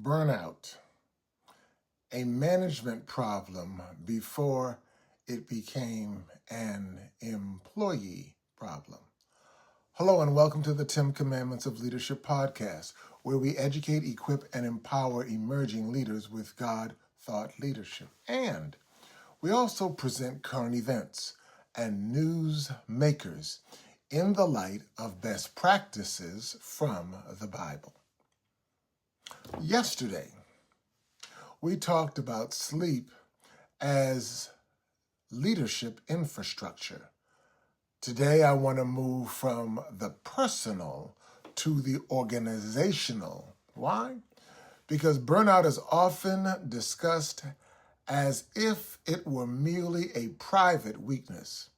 Burnout, a management problem before it became an employee problem. Hello and welcome to the 10 Commandments of Leadership podcast, where we educate, equip, and empower emerging leaders with God-thought leadership. And we also present current events and news makers in the light of best practices from the Bible. Yesterday, we talked about sleep as leadership infrastructure. Today, I want to move from the personal to the organizational. Why? Because burnout is often discussed as if it were merely a private weakness.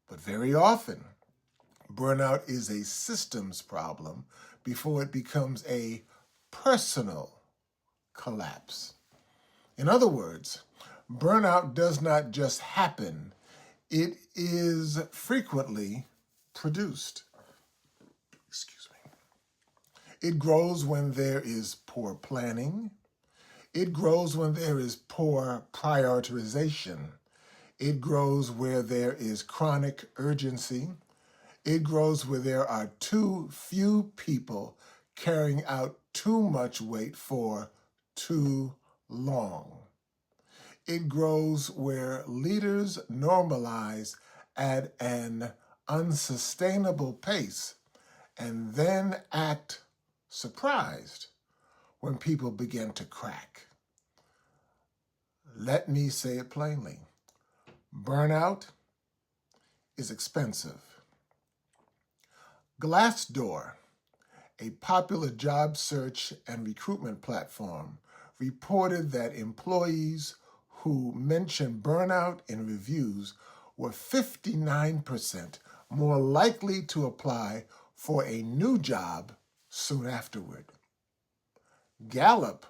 But very often, burnout is a systems problem before it becomes a personal collapse. In other words, burnout does not just happen, it is frequently produced. It grows when there is poor planning. It grows when there is poor prioritization. It grows where there is chronic urgency. It grows where there are too few people carrying out too much weight for too long. It grows where leaders normalize at an unsustainable pace and then act surprised when people begin to crack. Let me say it plainly. Burnout is expensive. Glassdoor, a popular job search and recruitment platform, reported that employees who mentioned burnout in reviews were 59% more likely to apply for a new job soon afterward. Gallup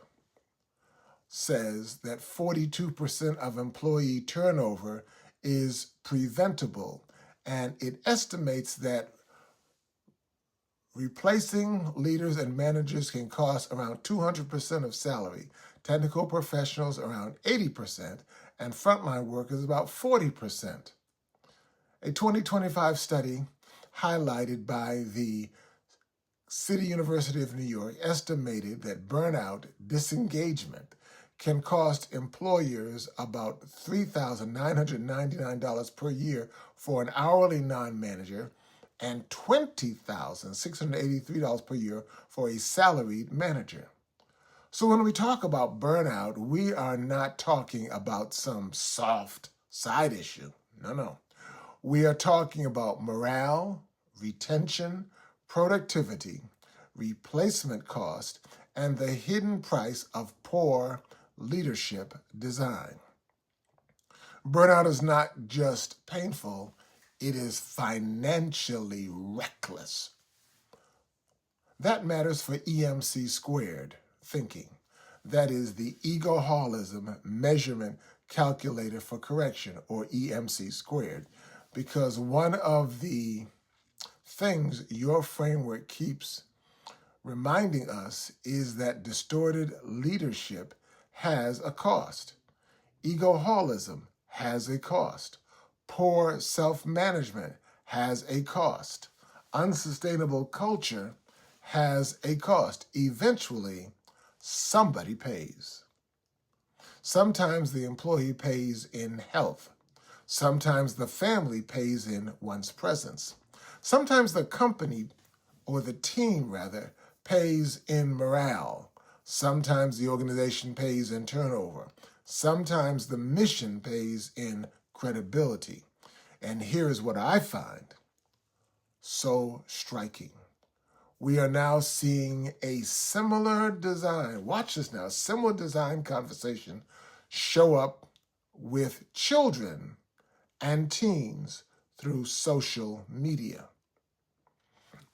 says that 42% of employee turnover is preventable, and it estimates that replacing leaders and managers can cost around 200% of salary, technical professionals around 80%, and frontline workers about 40%. A 2025 study highlighted by the City University of New York estimated that burnout disengagement can cost employers about $3,999 per year for an hourly non-manager and $20,683 per year for a salaried manager. So when we talk about burnout, we are not talking about some soft side issue. No. We are talking about morale, retention, productivity, replacement cost, and the hidden price of poor leadership design. Burnout is not just painful, it is financially reckless. That matters for EMC squared thinking. That is the egoholism measurement calculator for correction, or EMC squared, because one of the things your framework keeps reminding us is that distorted leadership has a cost. Egoholism has a cost. Poor self-management has a cost. Unsustainable culture has a cost. Eventually, somebody pays. Sometimes the employee pays in health. Sometimes the family pays in one's presence. Sometimes the company, or the team rather, pays in morale. Sometimes the organization pays in turnover. Sometimes the mission pays in credibility. And here's what I find so striking. We are now seeing a similar design, watch this now, similar design conversation show up with children and teens through social media.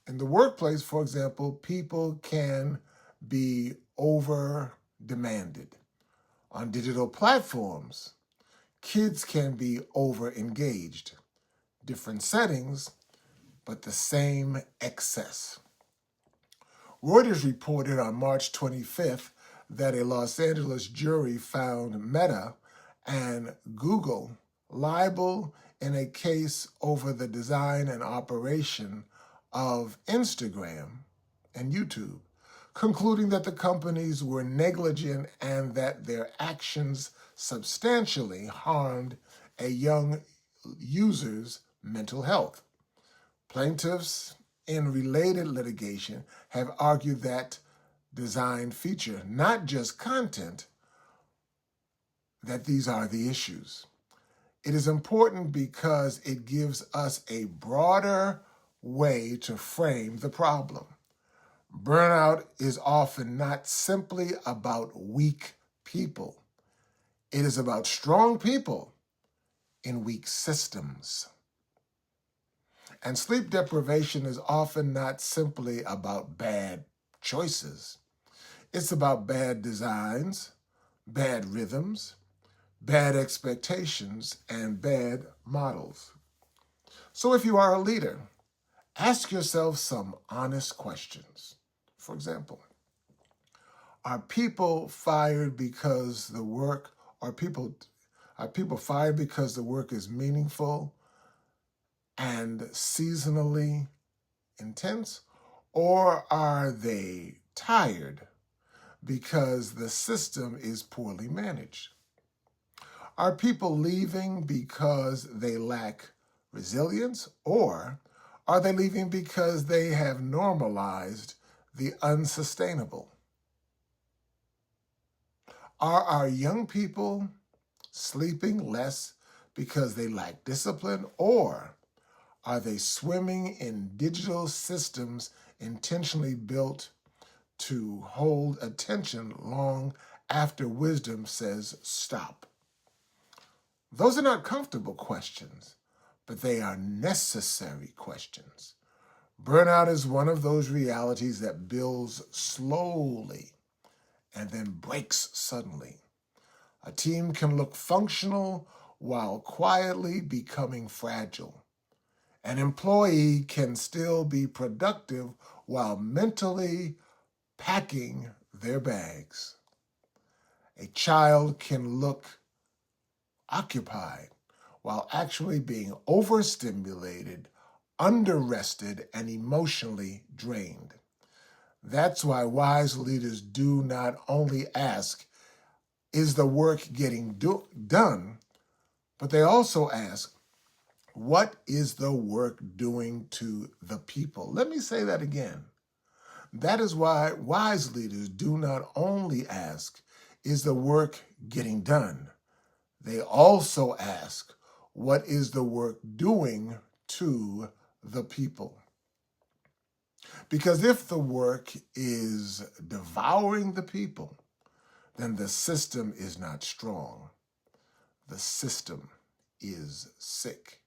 In the workplace, for example, people can be over-demanded. On digital platforms, kids can be over-engaged. Different settings, but the same excess. Reuters reported on March 25th that a Los Angeles jury found Meta and Google liable in a case over the design and operation of Instagram and YouTube, concluding that the companies were negligent and that their actions substantially harmed a young user's mental health. Plaintiffs in related litigation have argued that design feature, not just content, that these are the issues. It is important because it gives us a broader way to frame the problem. Burnout is often not simply about weak people. It is about strong people in weak systems. And sleep deprivation is often not simply about bad choices. It's about bad designs, bad rhythms, bad expectations, and bad models. So if you are a leader, ask yourself some honest questions. For example, are people fired because the work, are people fired because the work is meaningful and seasonally intense, or are they tired because the system is poorly managed? Are people leaving because they lack resilience, or are they leaving because they have normalized the unsustainable? Are our young people sleeping less because they lack discipline, or are they swimming in digital systems intentionally built to hold attention long after wisdom says stop? Those are not comfortable questions, but they are necessary questions. Burnout is one of those realities that builds slowly and then breaks suddenly. A team can look functional while quietly becoming fragile. An employee can still be productive while mentally packing their bags. A child can look occupied while actually being overstimulated, underrested, and emotionally drained. That's why wise leaders do not only ask, is the work getting done? But they also ask, what is the work doing to the people? Let me say that again. That is why wise leaders do not only ask, is the work getting done? They also ask, what is the work doing to the people? Because if the work is devouring the people, then the system is not strong. The system is sick.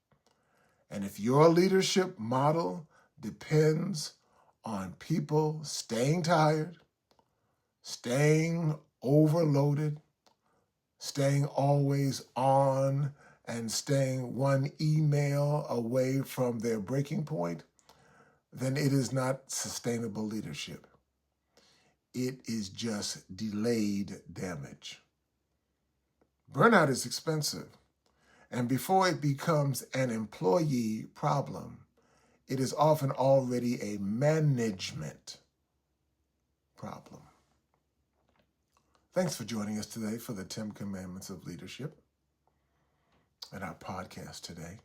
And if your leadership model depends on people staying tired, staying overloaded, staying always on, and staying one email away from their breaking point, then it is not sustainable leadership. It is just delayed damage. Burnout is expensive. And before it becomes an employee problem, it is often already a management problem. Thanks for joining us today for the 10 Commandments of Leadership and our podcast today.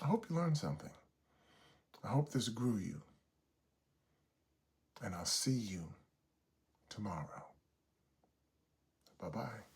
I hope you learned something. I hope this grew you. And I'll see you tomorrow. Bye-bye.